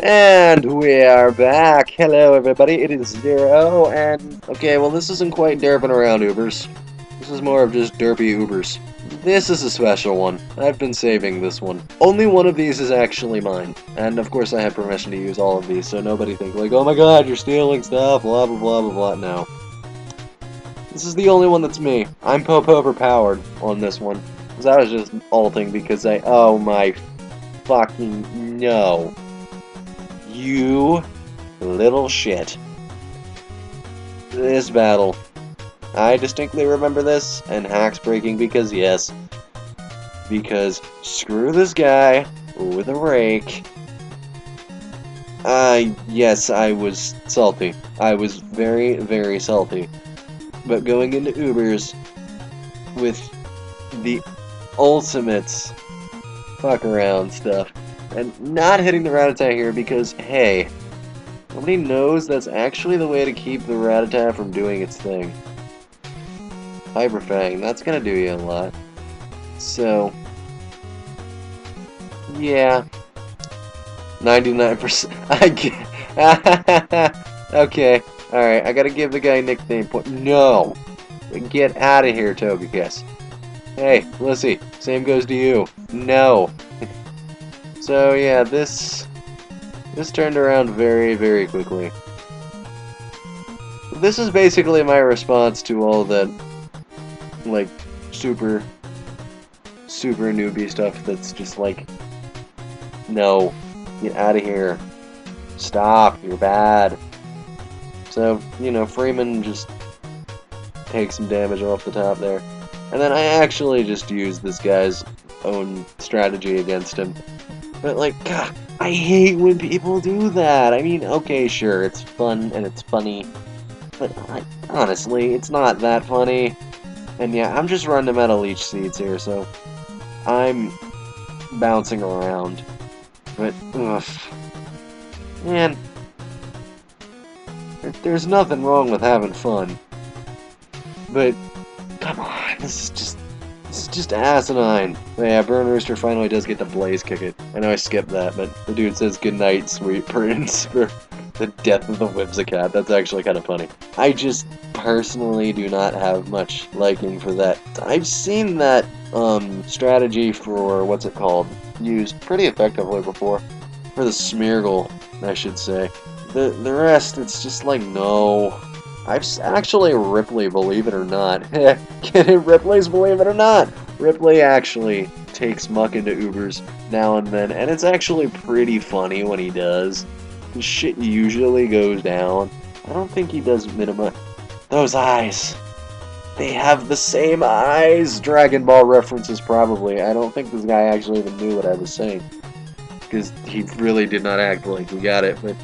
And we are back. Hello, everybody. It is Zero, and okay, well, this isn't quite derping around Ubers. This is more of just derpy Ubers. This is a special one. I've been saving this one. Only one of these is actually mine, and of course I have permission to use all of these, so nobody think like, oh my god, you're stealing stuff, blah blah blah blah blah. No. This is the only one that's me. I'm Pope overpowered on this one. Because I was just ulting because oh my fucking no. You little shit. This battle. I distinctly remember this, and hacks breaking because yes. Because screw this guy with a rake. Yes, I was salty. I was very, very salty. But going into Ubers with the ultimate fuck around stuff. And not hitting the Rattata here because, hey, nobody knows that's actually the way to keep the Rattata from doing its thing. Hyperfang, that's gonna do you a lot. So, yeah. 99%. I get. Okay, alright, I gotta give the guy a nickname point. No! Get out of here, Togekiss. Hey, Lissy, same goes to you. No! So yeah, this turned around very, very quickly. This is basically my response to all that, like, super newbie stuff that's just like, no, get out of here. Stop, you're bad. So, you know, Freeman just takes some damage off the top there. And then I actually just used this guy's own strategy against him. But, like, God, I hate when people do that. I mean, okay, sure, it's fun and it's funny. But, like, honestly, it's not that funny. And yeah, I'm just running them out of leech seeds here, so I'm bouncing around. But, ugh. Man, there's nothing wrong with having fun. But, come on, this is just asinine. But yeah, Burn Rooster finally does get the Blaze Kick it. I know I skipped that, but the dude says goodnight, sweet prince, for the death of the Whimsicat. That's actually kind of funny. I just personally do not have much liking for that. I've seen that strategy for, what's it called, used pretty effectively before. For the Smeargle, I should say. The rest, it's just like, no. Actually, Ripley, believe it or not. Get it? Ripley's Believe It or Not. Ripley actually takes Muck into Ubers now and then, and it's actually pretty funny when he does. His shit usually goes down. I don't think he does minima. Those eyes. They have the same eyes. Dragon Ball references, probably. I don't think this guy actually even knew what I was saying. Because he really did not act like he got it. But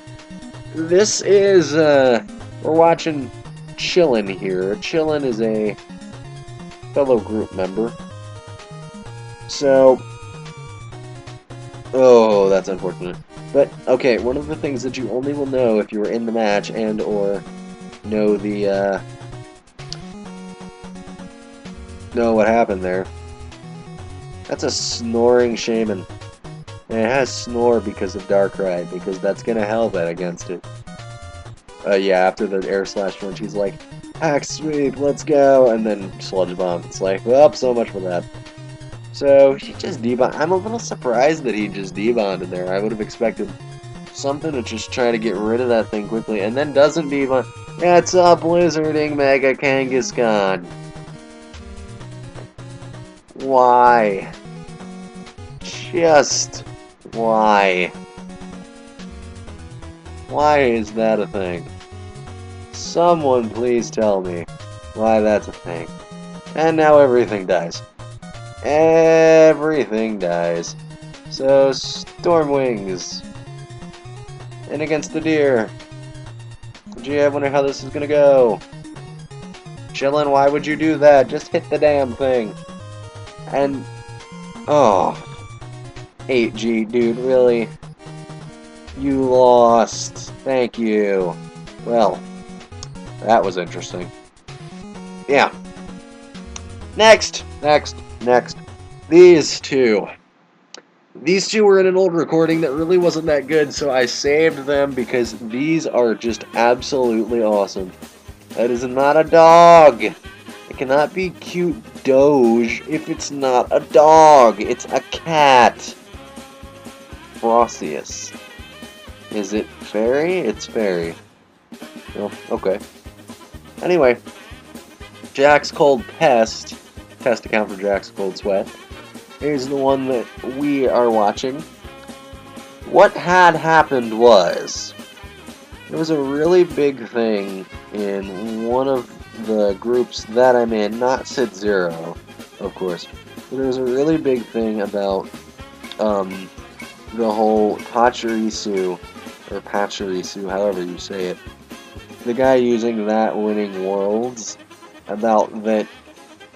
this is, we're watching Chillin here. Chillin is a fellow group member. So, oh, that's unfortunate. But, okay, one of the things that you only will know if you were in the match and or know the, know what happened there. That's a snoring shaman. And it has Snore because of Darkrai, because that's gonna help it against it. Yeah, after the Air Slash Punch, he's like, Hack Sweep, let's go! And then Sludge Bomb. It's like, well, so much for that. So, he just debonded. I'm a little surprised that he just debonded there. I would have expected something to just try to get rid of that thing quickly, and then doesn't debond. Yeah, it's a Blizzarding Mega Kangaskhan. Why? Just why? Why is that a thing? Someone please tell me why that's a thing. And now everything dies. Everything dies. So, Storm Wings. And against the deer. Gee, I wonder how this is gonna go. Chillin', why would you do that? Just hit the damn thing. And, oh. 8G, dude, really? You lost. Thank you. Well, that was interesting. Yeah. Next. These two. These two were in an old recording that really wasn't that good, so I saved them because these are just absolutely awesome. That is not a dog. It cannot be cute Doge if it's not a dog. It's a cat. Frostius. Is it fairy? It's fairy. Oh, okay. Anyway, Jack's Cold Pest account for Jack's Cold Sweat, is the one that we are watching. What had happened was, there was a really big thing in one of the groups that I'm in, not Sid Zero, of course, but there was a really big thing about the whole Pachirisu, or Pachirisu, however you say it, the guy using that winning Worlds, about that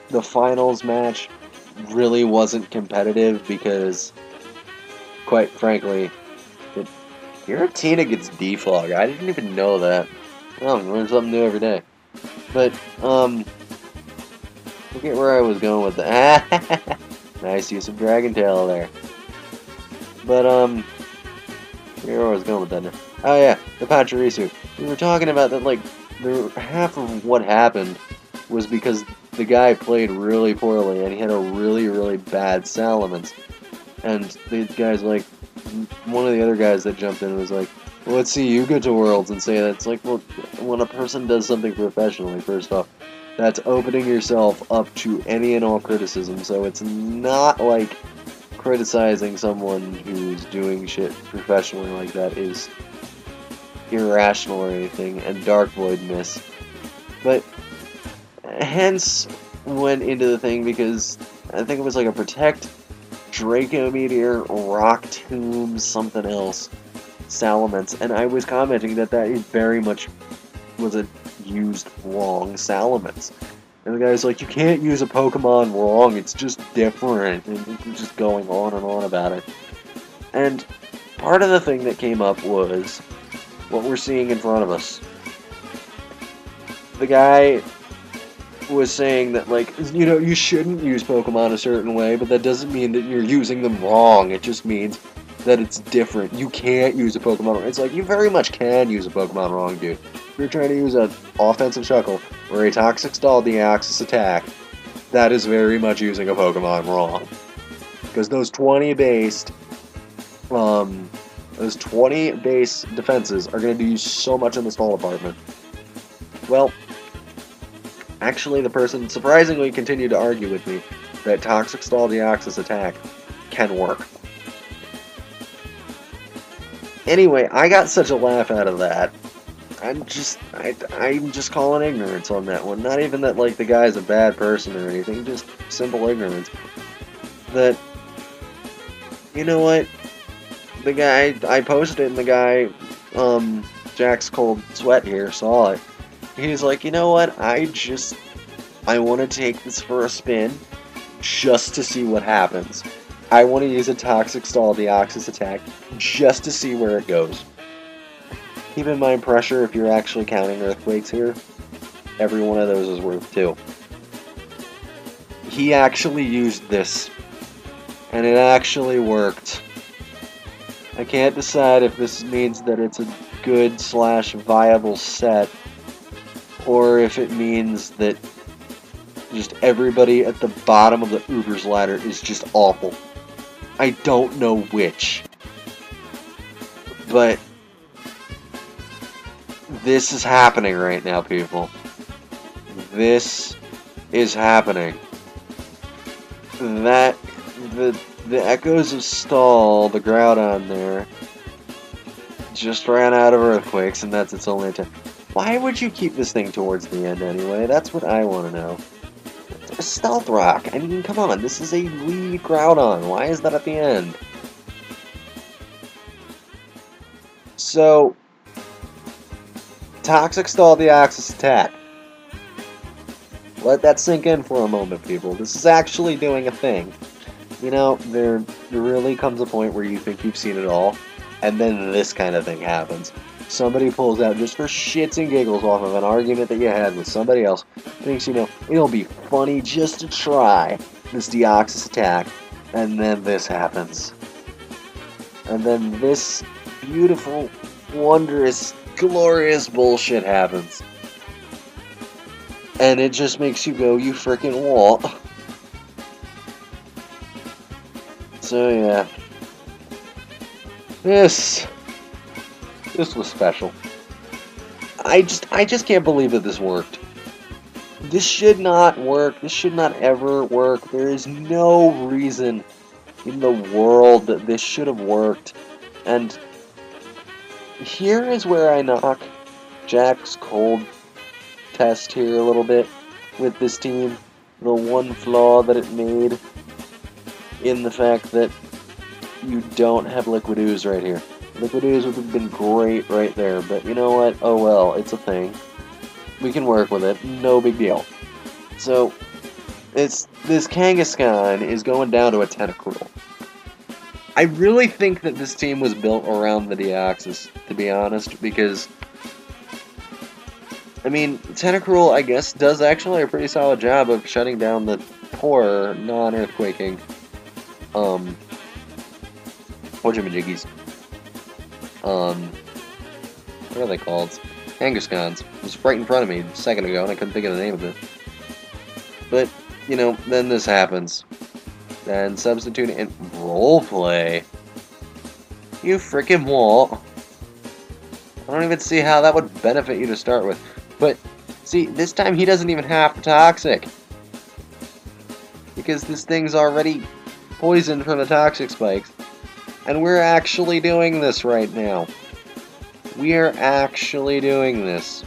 the finals match really wasn't competitive because, quite frankly, Giratina gets defog. I didn't even know that. Oh, learn something new every day. But, forget where I was going with that. Nice use of Dragon Tail there. But, where I was going with that now. Oh yeah, the Pachirisu. We were talking about that, like, half of what happened was because the guy played really poorly and he had a really, really bad Salamence. And the guy's like, one of the other guys that jumped in was like, well, let's see you go to Worlds and say that. It's like, well, when a person does something professionally, first off, that's opening yourself up to any and all criticism, so it's not like criticizing someone who's doing shit professionally like that is irrational or anything, and Dark Void miss. But, hence, went into the thing because I think it was like a Protect, Draco Meteor, Rock Tomb, something else, Salamence, and I was commenting that very much was a used wrong Salamence. And the guy's like, you can't use a Pokemon wrong, it's just different, and he was just going on and on about it. And part of the thing that came up was what we're seeing in front of us. The guy was saying that, like, you know, you shouldn't use Pokemon a certain way, but that doesn't mean that you're using them wrong. It just means that it's different. You can't use a Pokemon wrong. It's like, you very much can use a Pokemon wrong, dude. If you're trying to use an offensive Shuckle or a Toxic Stall Deoxys attack, that is very much using a Pokemon wrong. Because those 20 based defenses are going to do you so much in the stall department. Well, actually, the person surprisingly continued to argue with me that Toxic Stall Deoxys attack can work. Anyway, I got such a laugh out of that. I'm just calling ignorance on that one. Not even that, like, the guy's a bad person or anything, just simple ignorance. That, you know what? The guy, I posted it and the guy, Jack's Cold Sweat here, saw it. He's like, you know what, I want to take this for a spin, just to see what happens. I want to use a Toxic Stall Deoxys attack, just to see where it goes. Keep in mind pressure if you're actually counting earthquakes here. Every one of those is worth 2. He actually used this, and it actually worked. I can't decide if this means that it's a good / viable set, or if it means that just everybody at the bottom of the Uber's ladder is just awful. I don't know which. But this is happening right now, people. This is happening. That the Echoes of Stall, the Groudon there, just ran out of earthquakes, and that's its only attack. Why would you keep this thing towards the end anyway? That's what I want to know. A Stealth Rock. I mean, come on. This is a lead Groudon. Why is that at the end? So, Toxic Stall Deoxys attack. Let that sink in for a moment, people. This is actually doing a thing. You know, there really comes a point where you think you've seen it all, and then this kind of thing happens. Somebody pulls out, just for shits and giggles, off of an argument that you had with somebody else, thinks, you know, it'll be funny just to try this Deoxys attack, and then this happens. And then this beautiful, wondrous, glorious bullshit happens. And it just makes you go, you freaking what? So yeah. This was special. I just can't believe that this worked. This should not work. This should not ever work. There is no reason in the world that this should have worked. And here is where I knock Jack's cold test here a little bit with this team. The one flaw that it made in the fact that you don't have Liquid Ooze right here. Liquid Ooze would have been great right there, but you know what? Oh well, it's a thing. We can work with it. No big deal. So, this Kangaskhan is going down to a Tentacruel. I really think that this team was built around the Deoxys, to be honest, because I mean, Tentacruel, I guess, does actually a pretty solid job of shutting down the poor non-earthquaking whatchamajiggies. What are they called? Kangaskhan's. It was right in front of me a second ago, and I couldn't think of the name of it. But, you know, then this happens. Then substitute and roleplay. You freaking what? I don't even see how that would benefit you to start with. But, see, this time he doesn't even have the Toxic. Because this thing's already poisoned from the Toxic spikes. And we're actually doing this right now. We are actually doing this.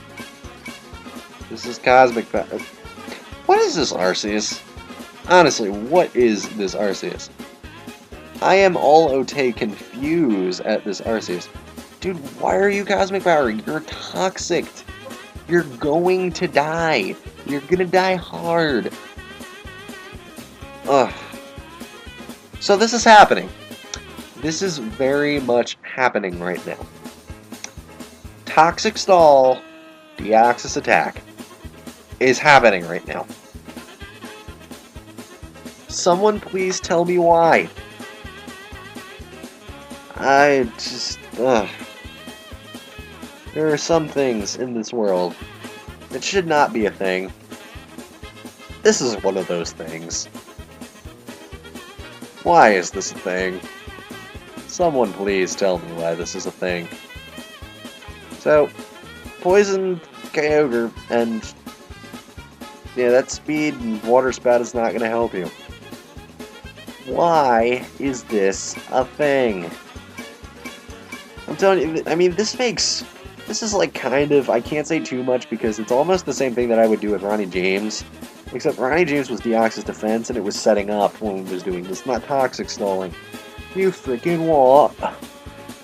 This is Cosmic Power. What is this Arceus? Honestly, what is this Arceus? I am all-o-tay confused at this Arceus. Dude, why are you Cosmic Power? You're toxic. You're going to die. You're gonna die hard. Ugh. So this is happening. This is very much happening right now. Toxic Stall, Deoxys Attack is happening right now. Someone please tell me why. I just, ugh. There are some things in this world that should not be a thing. This is one of those things. Why is this a thing? Someone please tell me why this is a thing. So, poisoned Kyogre, and yeah, that speed and water spout is not going to help you. Why is this a thing? I'm telling you, I mean, this is like kind of, I can't say too much because it's almost the same thing that I would do with Ronnie James. Except Ronnie James was Deoxys defense and it was setting up when he was doing this, not toxic stalling. You freaking what?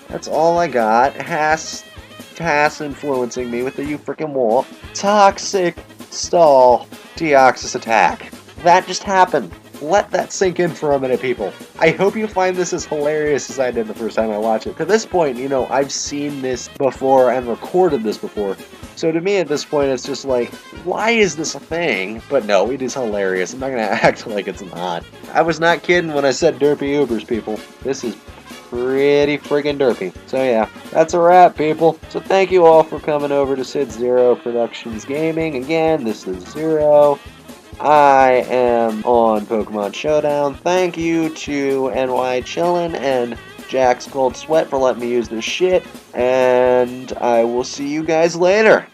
That's all I got. Has influencing me with the you freaking what? Toxic stall Deoxys attack. That just happened. Let that sink in for a minute, people. I hope you find this as hilarious as I did the first time I watched it. To this point, you know, I've seen this before and recorded this before. So to me at this point, it's just like, why is this a thing? But no, it is hilarious. I'm not going to act like it's not. I was not kidding when I said derpy Ubers, people. This is pretty friggin' derpy. So yeah, that's a wrap, people. So thank you all for coming over to Sid Zero Productions Gaming. Again, this is Zero. I am on Pokemon Showdown. Thank you to NY Chillin' and Jack's Cold Sweat for letting me use this shit. And I will see you guys later.